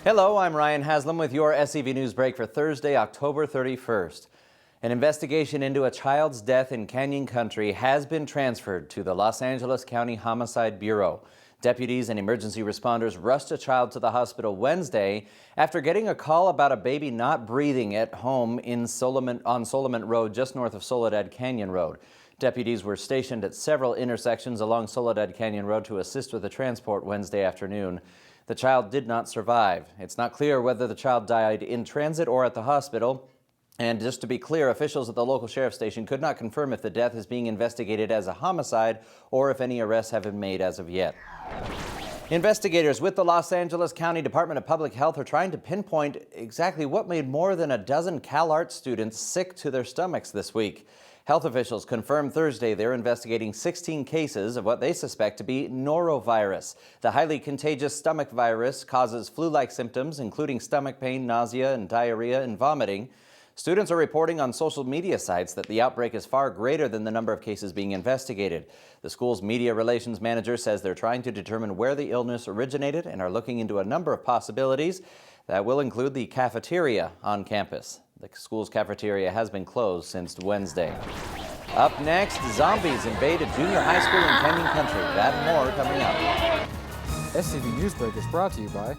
Hello, I'm Ryan Haslam with your SCV NewsBreak for Thursday, October 31st. An investigation into a child's death in Canyon Country has been transferred to the Los Angeles County Homicide Bureau. Deputies and emergency responders rushed a child to the hospital Wednesday after getting a call about a baby not breathing at home on Solomon Road, just north of Soledad Canyon Road. Deputies were stationed at several intersections along Soledad Canyon Road to assist with the transport Wednesday afternoon. The child did not survive. It's not clear whether the child died in transit or at the hospital. And just to be clear, officials at the local sheriff's station could not confirm if the death is being investigated as a homicide or if any arrests have been made as of yet. Investigators with the Los Angeles County Department of Public Health are trying to pinpoint exactly what made more than a dozen CalArts students sick to their stomachs this week. Health officials confirmed Thursday they're investigating 16 cases of what they suspect to be norovirus. The highly contagious stomach virus causes flu-like symptoms, including stomach pain, nausea, and diarrhea and vomiting. Students are reporting on social media sites that the outbreak is far greater than the number of cases being investigated. The school's media relations manager says they're trying to determine where the illness originated and are looking into a number of possibilities. That will include the cafeteria on campus. The school's cafeteria has been closed since Wednesday. Up next, zombies invade a junior high school in Canyon Country. That and more coming up. SCV NewsBreak is brought to you by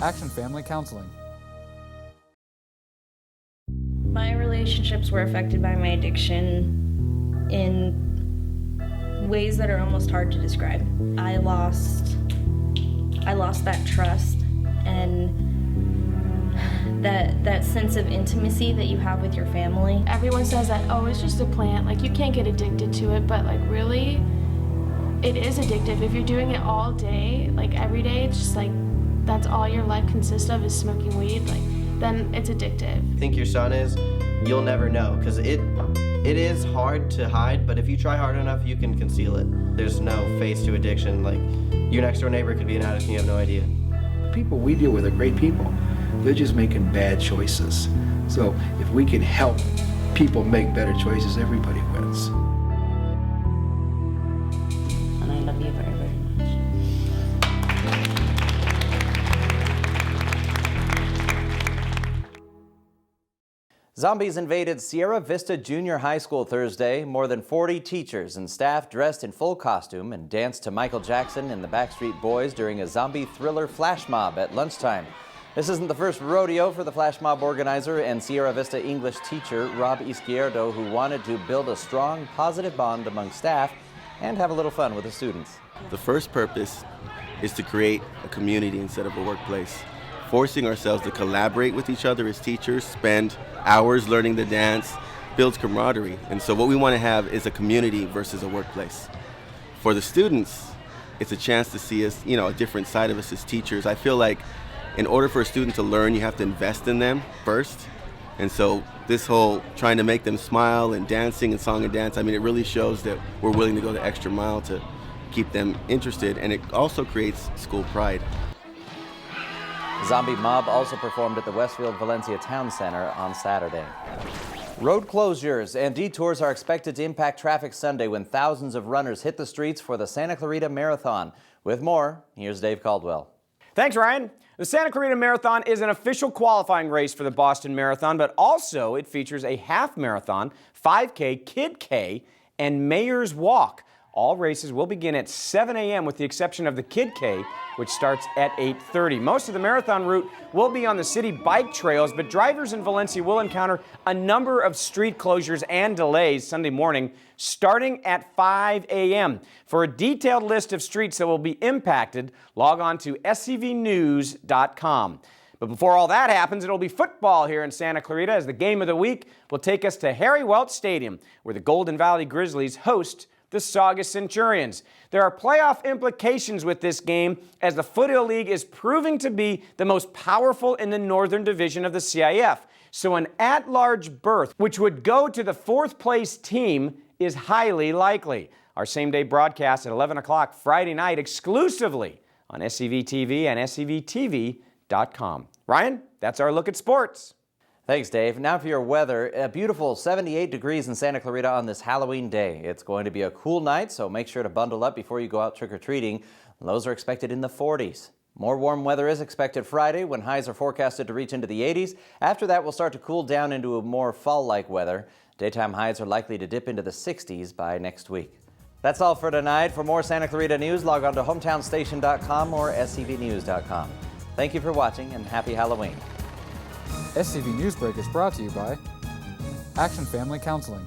Action Family Counseling. My relationships were affected by my addiction in ways that are almost hard to describe. I lost that trust and that sense of intimacy that you have with your family. Everyone says that, oh, it's just a plant, like you can't get addicted to it, but like really, it is addictive. If you're doing it all day, like every day, it's just like, that's all your life consists of is smoking weed, like then it's addictive. Think your son is, you'll never know, because it is hard to hide, but if you try hard enough, you can conceal it. There's no face to addiction. Like, your next door neighbor could be an addict and you have no idea. The people we deal with are great people. They're just making bad choices. So if we can help people make better choices, everybody wins. And I love you very, very much. Zombies invaded Sierra Vista Junior High School Thursday. More than 40 teachers and staff dressed in full costume and danced to Michael Jackson and the Backstreet Boys during a zombie thriller flash mob at lunchtime. This isn't the first rodeo for the flash mob organizer and Sierra Vista English teacher Rob Izquierdo, who wanted to build a strong, positive bond among staff and have a little fun with the students. The first purpose is to create a community instead of a workplace. Forcing ourselves to collaborate with each other as teachers, spend hours learning the dance, builds camaraderie. And so what we want to have is a community versus a workplace. For the students, it's a chance to see us, a different side of us as teachers. I feel like in order for a student to learn, you have to invest in them first. And so this whole trying to make them smile and dancing and song and dance, it really shows that we're willing to go the extra mile to keep them interested. And it also creates school pride. Zombie Mob also performed at the Westfield Valencia Town Center on Saturday. Road closures and detours are expected to impact traffic Sunday when thousands of runners hit the streets for the Santa Clarita Marathon. With more, here's Dave Caldwell. Thanks, Ryan. The Santa Clarita Marathon is an official qualifying race for the Boston Marathon, but also it features a half marathon, 5K, Kid K, and Mayor's Walk. All races will begin at 7 a.m. with the exception of the Kid K, which starts at 8:30. Most of the marathon route will be on the city bike trails, but drivers in Valencia will encounter a number of street closures and delays Sunday morning, starting at 5 a.m. For a detailed list of streets that will be impacted, log on to scvnews.com. But before all that happens, it'll be football here in Santa Clarita as the game of the week will take us to Harry Welch Stadium, where the Golden Valley Grizzlies host the Saugus Centurions. There are playoff implications with this game as the Foothill League is proving to be the most powerful in the Northern Division of the CIF. So an at-large berth, which would go to the fourth-place team, is highly likely. Our same-day broadcast at 11 o'clock Friday night exclusively on SCVTV and SCVTV.com. Ryan, that's our look at sports. Thanks, Dave. Now for your weather. A beautiful 78 degrees in Santa Clarita on this Halloween day. It's going to be a cool night, so make sure to bundle up before you go out trick-or-treating. Lows are expected in the 40s. More warm weather is expected Friday when highs are forecasted to reach into the 80s. After that, we'll start to cool down into a more fall-like weather. Daytime highs are likely to dip into the 60s by next week. That's all for tonight. For more Santa Clarita news, log on to hometownstation.com or scvnews.com. Thank you for watching and happy Halloween. SCV Newsbreak is brought to you by Action Family Counseling.